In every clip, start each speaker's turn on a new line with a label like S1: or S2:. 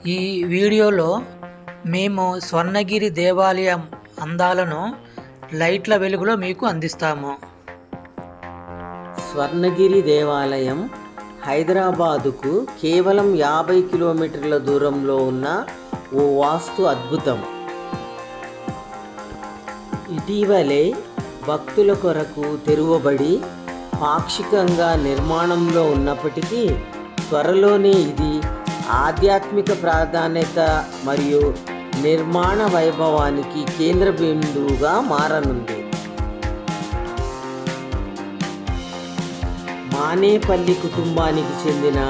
S1: ఈ వీడియోలో మేము స్వర్ణగిరి దేవాలయం అందాలను లైట్ల వెలుగులో మీకు అందిస్తాము.
S2: స్వర్ణగిరి దేవాలయం హైదరాబాదుకు కేవలం 50 కిలోమీటర్ల దూరంలో ఉన్న ఓ వాస్తు అద్భుతం. ఇటీవలే భక్తుల కొరకు తెరువబడి పాక్షికంగా నిర్మాణంలో ఉన్నప్పటికీ త్వరలోనే ఇది ఆధ్యాత్మిక ప్రాధాన్యత మరియు నిర్మాణ వైభవానికి కేంద్ర బిందువుగా మారనుంది. మానేపల్లి కుటుంబానికి చెందిన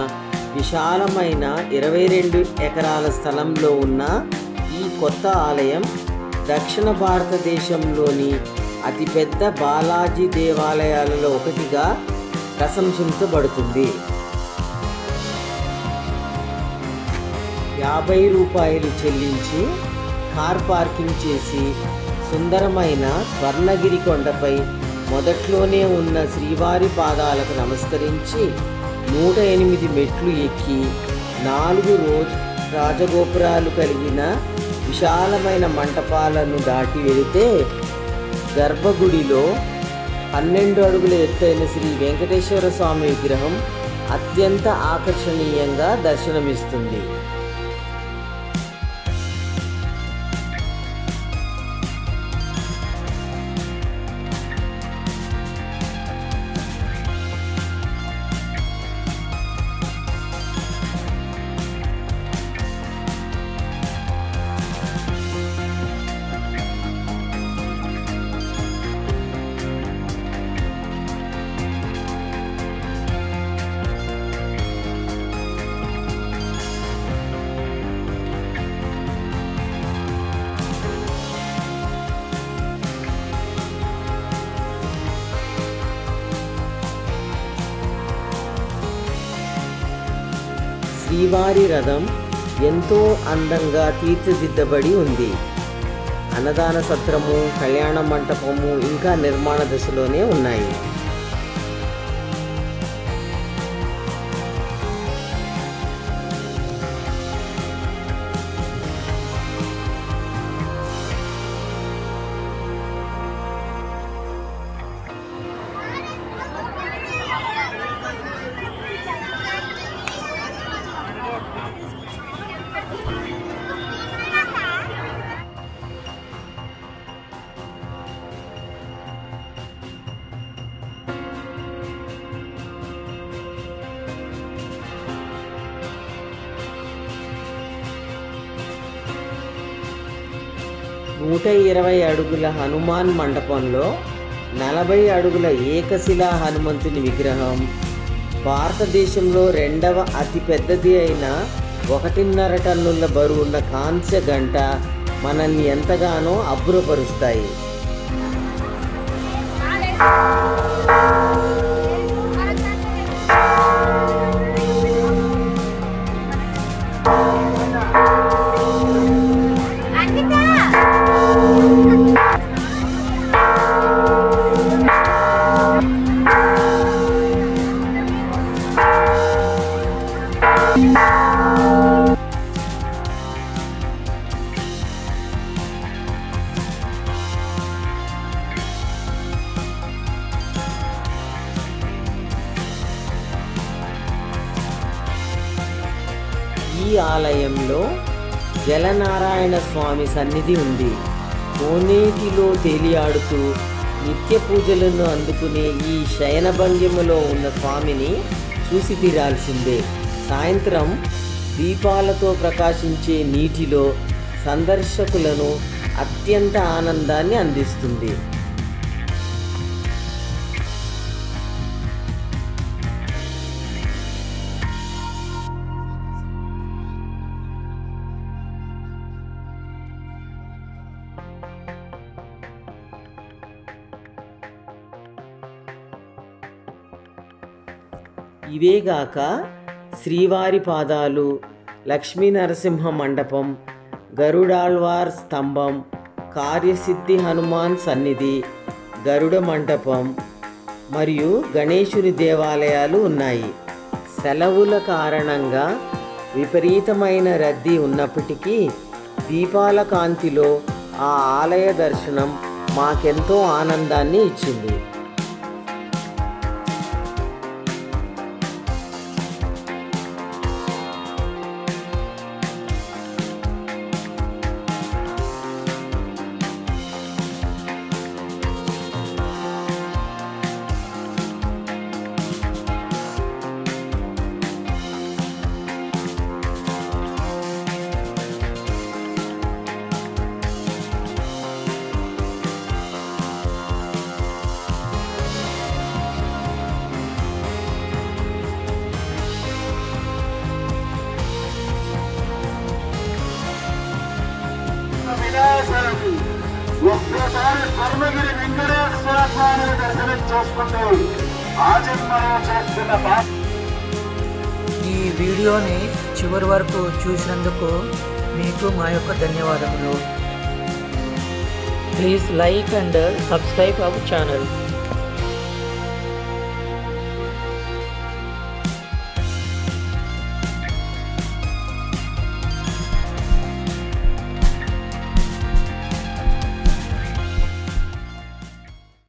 S2: విశాలమైన 22 ఎకరాల స్థలంలో ఉన్న ఈ కొత్త ఆలయం దక్షిణ భారతదేశంలోని అతిపెద్ద బాలాజీ దేవాలయాలలో ఒకటిగా ప్రశంసించబడుతుంది. 50 రూపాయలు చెల్లించి కార్ పార్కింగ్ చేసి సుందరమైన స్వర్ణగిరి కొండపై మొదట్లోనే ఉన్న శ్రీవారి పాదాలకు నమస్కరించి 108 మెట్లు ఎక్కి 4 రాజగోపురాలు కలిగిన విశాలమైన మంటపాలను దాటి వెళితే గర్భగుడిలో 12 అడుగుల ఎత్తైన శ్రీ వెంకటేశ్వర స్వామి విగ్రహం అత్యంత ఆకర్షణీయంగా దర్శనమిస్తుంది. శ్రీవారి రథం ఎంతో అందంగా తీర్చిదిద్దబడి ఉంది. అన్నదాన సత్రము, కళ్యాణ మంటపము ఇంకా నిర్మాణ దశలోనే ఉన్నాయి. నూట 120 అడుగుల హనుమాన్ మండపంలో 40 అడుగుల ఏకశిలా హనుమంతుని విగ్రహం, భారతదేశంలో 2వ అతి పెద్దది అయిన 1.5 టన్నుల బరువున్న కాంస్య గంట మనల్ని ఎంతగానో అబ్బురపరుస్తాయి. ఈ ఆలయంలో జలనారాయణ స్వామి సన్నిధి ఉంది. కోనేటిలో తేలియాడుతూ నిత్య పూజలను అందుకునే ఈ శయన భంగిమలో ఉన్న స్వామిని చూసి తీరాల్సిందే. సాయంత్రం దీపాలతో ప్రకాశించే నీటిలో సందర్శకులను అత్యంత ఆనందాన్ని అందిస్తుంది. ఇవేగాక శ్రీవారి పాదాలు, లక్ష్మీ నరసింహ మండపం, గరుడాళ్వార్ స్తంభం, కార్యసిద్ధి హనుమాన్ సన్నిధి, గరుడ మండపం మరియు గణేశుని దేవాలయాలు ఉన్నాయి. సెలవుల కారణంగా విపరీతమైన రద్దీ ఉన్నప్పటికీ దీపాల కాంతిలో ఆ ఆలయ దర్శనం మాకెంతో ఆనందాన్ని ఇచ్చింది.
S3: ఒక్కసారి స్వర్ణగిరి వెంకటేశ్వర స్వామిని దర్శనం చేసుకుంటూ ఆ జన్మలో చేస్తున్న
S1: ఈ వీడియోని చివరి వరకు చూసినందుకు మీకు మా యొక్క ధన్యవాదములు. Please like and subscribe our channel.